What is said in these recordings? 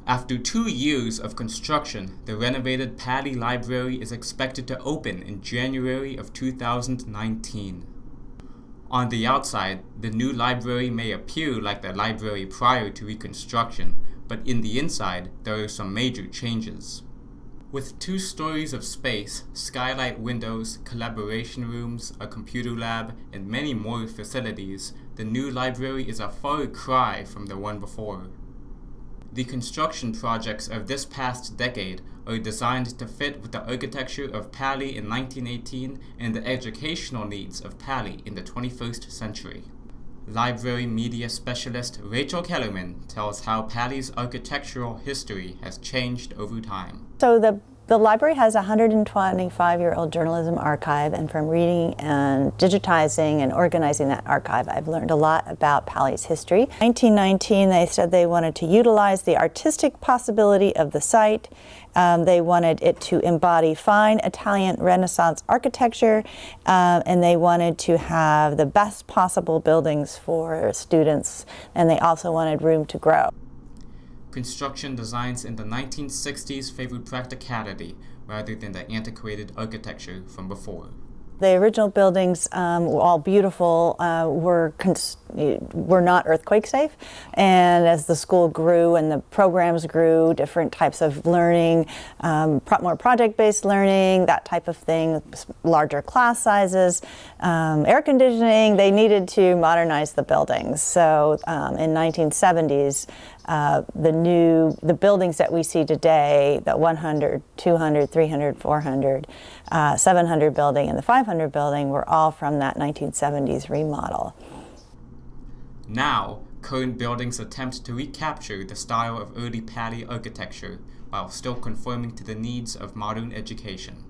After 2 years of construction, the renovated Paly Library is expected to open in January of 2019. On the outside, the new library may appear like the library prior to reconstruction, but in the inside, there are some major changes. With 2 stories of space, skylight windows, collaboration rooms, a computer lab, and many more facilities, the new library is a far cry from the one before. The construction projects of this past decade are designed to fit with the architecture of Paly in 1918 and the educational needs of Paly in the 21st century. Library media specialist Rachel Kellerman tells how Paly's architectural history has changed over time. So the library has a 125-year-old journalism archive, and from reading and digitizing and organizing that archive, I've learned a lot about Paly's history. In 1919, they said they wanted to utilize the artistic possibility of the site. They wanted it to embody fine Italian Renaissance architecture, and they wanted to have the best possible buildings for students, and they also wanted room to grow. Construction designs in the 1960s favored practicality rather than the antiquated architecture from before. The original buildings, all beautiful, were not earthquake safe, and as the school grew and the programs grew, different types of learning, more project-based learning, that type of thing, larger class sizes, air conditioning, they needed to modernize the buildings. So in 1970s, the buildings that we see today, the 100, 200, 300, 400, 700 building and the 500 building were all from that 1970s remodel. Now, current buildings attempt to recapture the style of early Paly architecture while still conforming to the needs of modern education.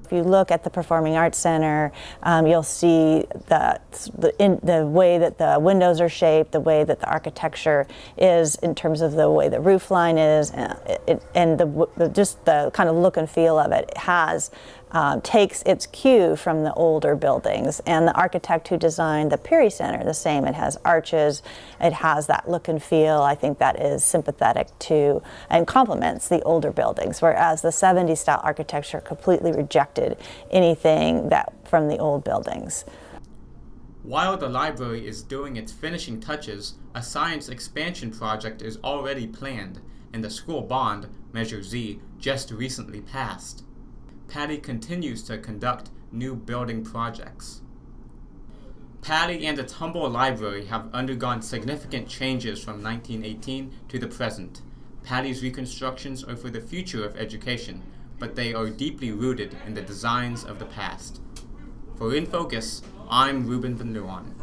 If you look at the Performing Arts Center, you'll see the way that the windows are shaped, the way that the architecture is in terms of the way the roof line is, and just the kind of look and feel of it takes its cue from the older buildings. And the architect who designed the Peary Center, the same. It has arches, it has that look and feel. I think that is sympathetic to and complements the older buildings, whereas the 70s style architecture completely rejected anything from the old buildings. While the library is doing its finishing touches, a science expansion project is already planned, and the school bond, Measure Z, just recently passed. Paly continues to conduct new building projects. Paly and its humble library have undergone significant changes from 1918 to the present. Paly's reconstructions are for the future of education, but they are deeply rooted in the designs of the past. For In Focus, I'm Ruben Van Leeuwen.